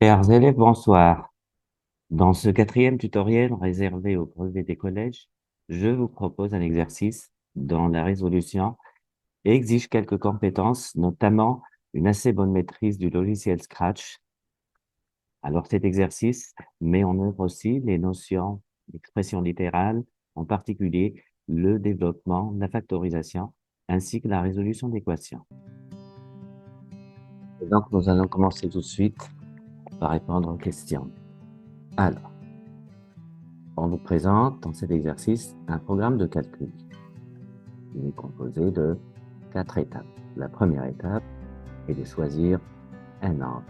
Chers élèves, bonsoir. Dans ce quatrième tutoriel réservé au brevet des collèges, je vous propose un exercice dont la résolution exige quelques compétences, notamment une assez bonne maîtrise du logiciel Scratch. Alors cet exercice met en œuvre aussi les notions d'expression littérale, en particulier le développement, la factorisation, ainsi que la résolution d'équations. Et donc nous allons commencer tout de suite par répondre aux questions. Alors, on nous présente dans cet exercice un programme de calcul. Il est composé de 4 étapes. La première étape est de choisir un nombre.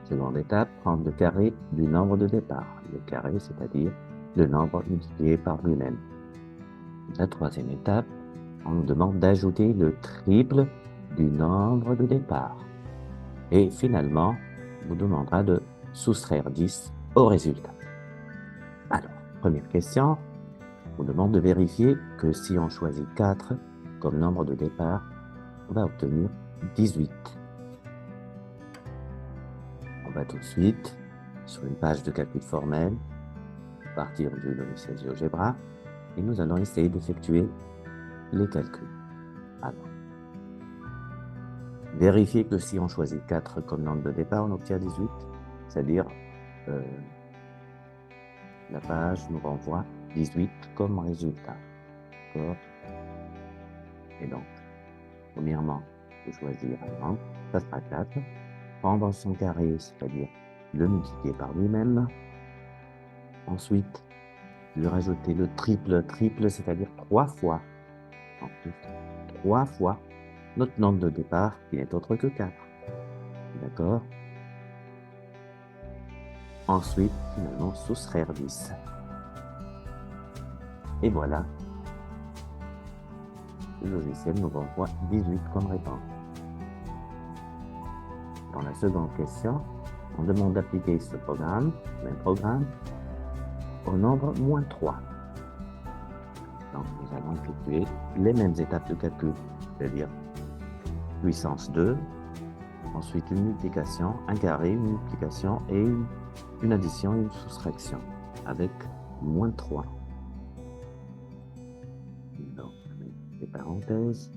Seconde étape, prendre le carré du nombre de départ. Le carré, c'est-à-dire le nombre multiplié par lui-même. La troisième étape, on nous demande d'ajouter le triple du nombre de départ. Et finalement, on vous demandera de soustraire 10 au résultat. Alors, première question, on demande de vérifier que si on choisit 4 comme nombre de départ, on va obtenir 18. On va tout de suite sur une page de calcul formel, partir du logiciel GeoGebra, et nous allons essayer d'effectuer les calculs. Alors, vérifier que si on choisit 4 comme nombre de départ, on obtient 18, c'est-à-dire la page nous renvoie 18 comme résultat. D'accord? Et donc, premièrement, il faut choisir un nombre, ça sera 4. Prendre son carré, c'est-à-dire le multiplier par lui-même. Ensuite, lui rajouter le triple. Triple, c'est-à-dire 3 fois. En plus, 3 fois notre nombre de départ, qui n'est autre que 4. D'accord? Ensuite, finalement, soustraire 10. Et voilà, le logiciel nous renvoie 18 comme réponse. Dans la seconde question, on demande d'appliquer ce programme, même programme, au nombre moins 3. Donc, nous allons effectuer les mêmes étapes de calcul, c'est-à-dire puissance 2, ensuite une multiplication, un carré, une multiplication et une addition et une soustraction avec moins 3. Donc, les parenthèses,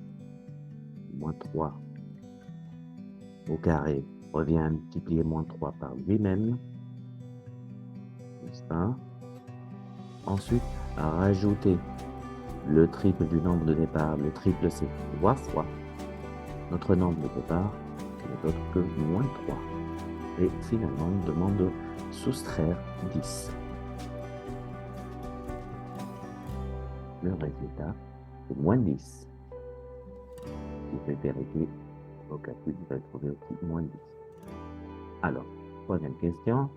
moins 3 au carré revient à multiplier moins 3 par lui-même, n'est-ce pas? Ensuite, à rajouter le triple du nombre de départ. Le triple, c'est 3 fois notre nombre de départ, qui n'est autre que moins 3. Et finalement, on demande de soustraire 10. Le résultat, c'est moins 10. Vous pouvez vérifier au calcul, vous allez trouver aussi moins 10. Alors, troisième question.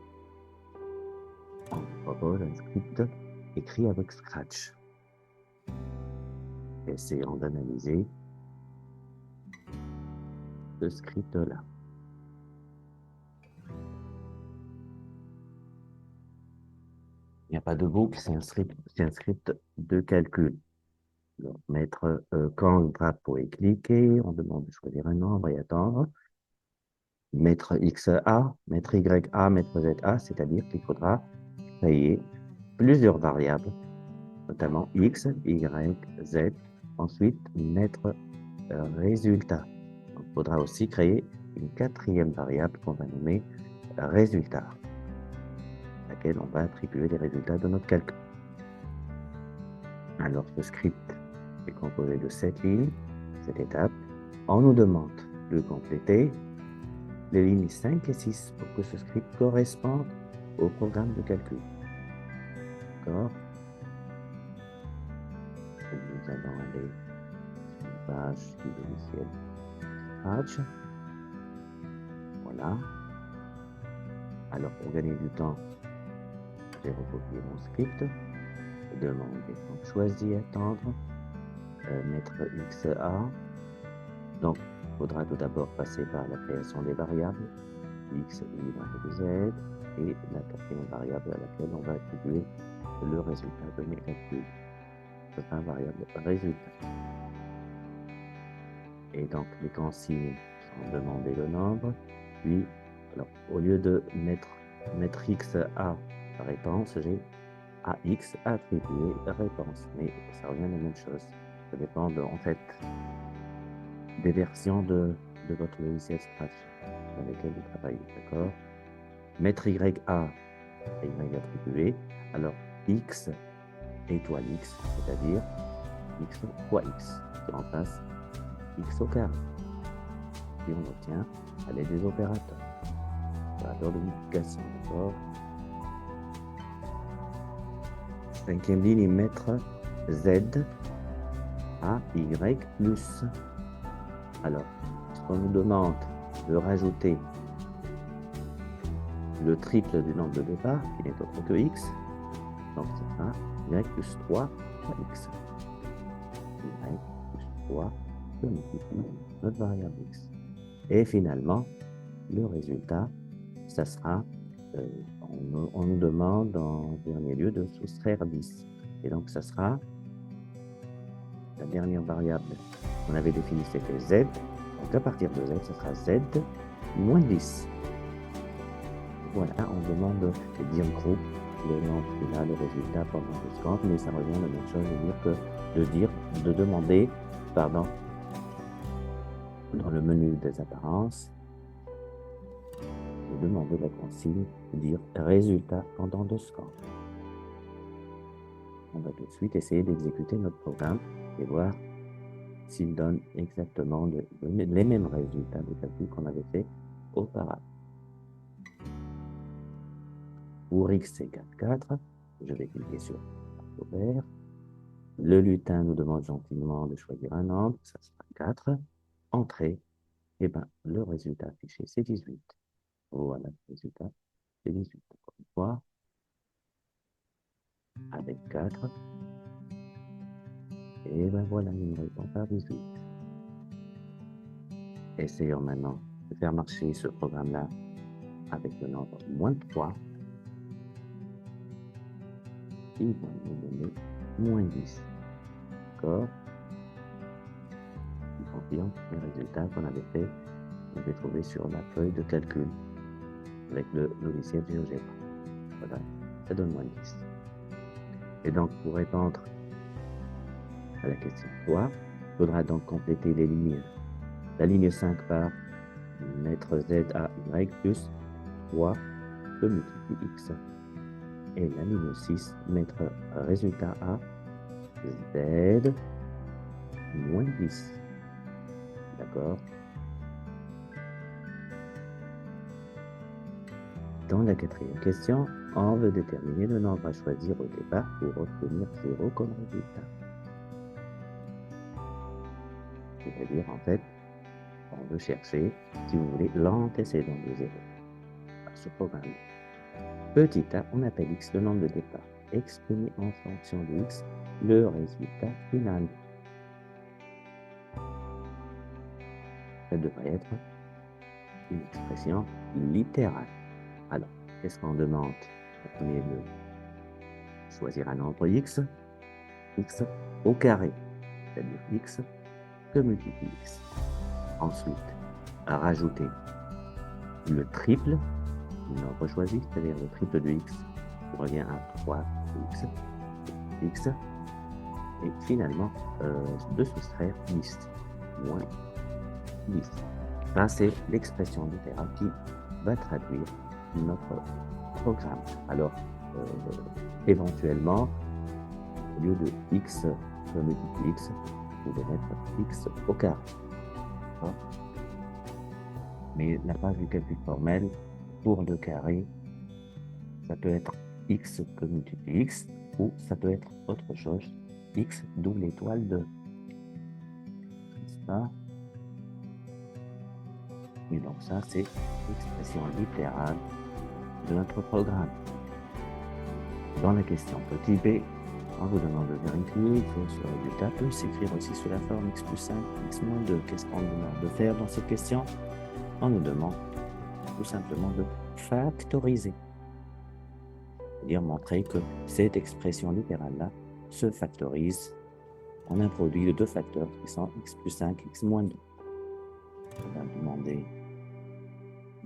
On vous propose un script écrit avec Scratch. Essayons d'analyser ce script-là. Il n'y a pas de boucle, c'est un script de calcul. Donc, mettre quand le drapeau est cliqué, on demande de choisir un nombre et attendre. Mettre XA, mettre YA, mettre ZA, c'est-à-dire qu'il faudra créer plusieurs variables, notamment X, Y, Z. Ensuite, mettre résultat. Donc, il faudra aussi créer une quatrième variable qu'on va nommer résultat, à laquelle on va attribuer les résultats de notre calcul. Alors, ce script est composé de 7 lignes, 7 étapes. On nous demande de compléter les lignes 5 et 6 pour que ce script corresponde au programme de calcul. D'accord? Nous allons aller sur une page du logiciel Scratch. Voilà. Alors, pour gagner du temps, j'ai recopié mon script. Demander, donc choisir, attendre, mettre XA. Donc, il faudra tout d'abord passer par la création des variables X, Y, Z et la quatrième variable à laquelle on va attribuer le résultat de mes calculs. Ce sera une variable résultat. Et donc, les consignes sont demander le nombre, puis Alors, au lieu de mettre x à réponse, j'ai AX attribué réponse. Mais ça revient à la même chose. Ça dépend en fait des versions de votre logiciel Scratch dans lesquelles vous travaillez. D'accord? Mettre Y à Y attribué. Alors, X étoile X, c'est-à-dire X fois X, qui remplace X au carré. Et on obtient à l'aide des opérateurs. Opérateur de multiplication, d'accord? Cinquième ligne, mettre Z à Y plus. Alors, ce qu'on nous demande de rajouter le triple du nombre de départ, qui n'est autre que X, donc c'est ça, Y plus 3 fois X. Y plus 3 que multiplie notre variable X. Et finalement, le résultat, ça sera, on nous demande en dernier lieu de soustraire 10. Et donc, ça sera la dernière variable qu'on avait définie, c'était Z. Donc, à partir de Z, ça sera Z moins 10. Voilà, on demande de dire groupe le nombre final, le résultat pendant le score, mais ça revient à la même chose de demander, pardon, dans le menu des apparences, de demander la consigne, dire résultat pendant le score. On va tout de suite essayer d'exécuter notre programme et voir s'il donne exactement les mêmes résultats de calcul qu'on avait fait auparavant. Pour x égale 4, je vais cliquer sur vert. Le lutin nous demande gentiment de choisir un nombre, ça sera 4. Entrée, et bien le résultat affiché c'est 18. Voilà, le résultat c'est 18. Encore une fois, avec 4. Et ben voilà, il me répond par 18. Essayons maintenant de faire marcher ce programme-là avec le nombre moins 3. Il va nous donner moins 10. D'accord? Il confirme les résultats qu'on avait fait, qu'on avait trouvé sur la feuille de calcul avec le logiciel GeoGebra. Voilà, ça donne moins 10. Et donc, pour répondre à la question 3, il faudra donc compléter les lignes. La ligne 5 par mettre Z à Y plus 3 que multiplie X. Et la ligne 6, mettre résultat à Z moins 10. D'accord? Dans la quatrième question, on veut déterminer le nombre à choisir au départ pour obtenir 0 comme résultat. C'est-à-dire, en fait, on veut chercher, si vous voulez, l'antécédent de 0 à ce programme. Petit a, on appelle x le nombre de départ. Exprimer en fonction de x le résultat final. Ça devrait être une expression littérale. Alors, qu'est-ce qu'on demande en premier lieu? Choisir un nombre x au carré, c'est-à-dire x que multiplie x. Ensuite, à rajouter le triple du nombre choisi, c'est-à-dire le triple de x, qui revient à 3x, et finalement, de soustraire 10, moins 10. Ça, c'est l'expression littérale qui va traduire notre programme. Alors, éventuellement, au lieu de x multiplie x, vous pouvez mettre x au carré. Mais la base du calcul formel, pour le carré, ça peut être x que multiplie x, ou ça peut être autre chose, x double étoile de. Ça. Et donc ça, c'est l'expression littérale de notre programme. Dans la question petit b, on vous demande de vérifier que ce résultat peut s'écrire aussi sous la forme x plus 5, x moins 2. Qu'est-ce qu'on nous demande de faire dans cette question? On nous demande tout simplement de factoriser. C'est-à-dire montrer que cette expression littérale-là se factorise en un produit de deux facteurs qui sont x plus 5, x moins 2. On va demander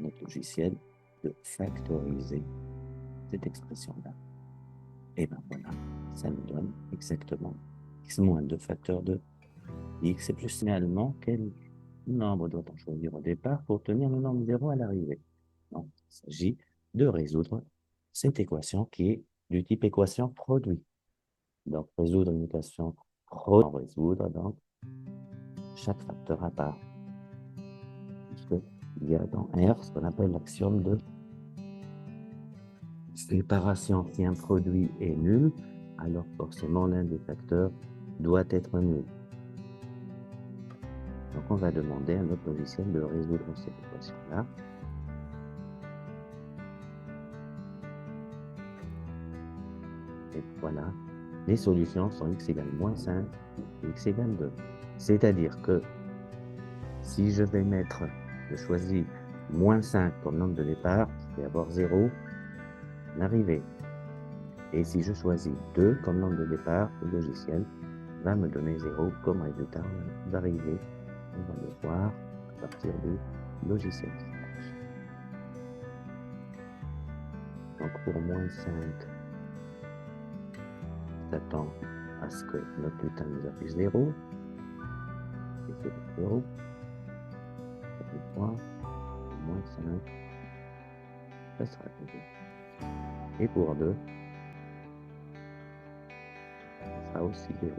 notre logiciel de factoriser cette expression-là. Et bien voilà, ça nous donne exactement x moins 2 facteur de x. Et plus finalement, quel nombre doit-on choisir au départ pour obtenir le nombre 0 à l'arrivée? Donc, il s'agit de résoudre cette équation qui est du type équation produit. Donc, résoudre une équation produit, résoudre donc chaque facteur à part. Puisqu'il y a dans R ce qu'on appelle l'axiome de séparation. Si un produit est nul, alors forcément l'un des facteurs doit être nul. Donc on va demander à notre logiciel de résoudre cette équation-là. Et voilà, les solutions sont x égale moins 5 et x égale 2. C'est-à-dire que si je vais mettre, je choisis moins 5 comme nombre de départ, je vais avoir 0 à l'arrivée. Et si je choisis 2 comme nombre de départ, le logiciel va me donner 0 comme résultat d'arrivée. On va le voir à partir du logiciel. Donc pour moins 5, j'attends à ce que notre bulletin nous affiche 0. Et c'est 0. Et 3, moins 5, ça sera 0. Et pour 2, ça sera aussi 0.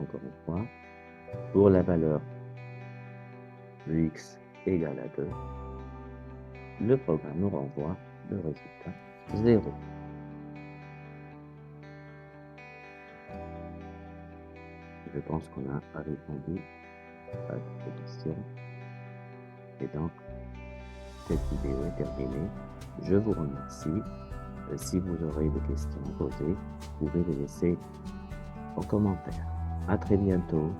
Encore une fois, pour la valeur de x égale à 2, le programme nous renvoie le résultat 0. Je pense qu'on a répondu à cette question. Et donc, cette vidéo est terminée. Je vous remercie. Si vous aurez des questions à poser, vous pouvez les laisser en commentaire. À très bientôt.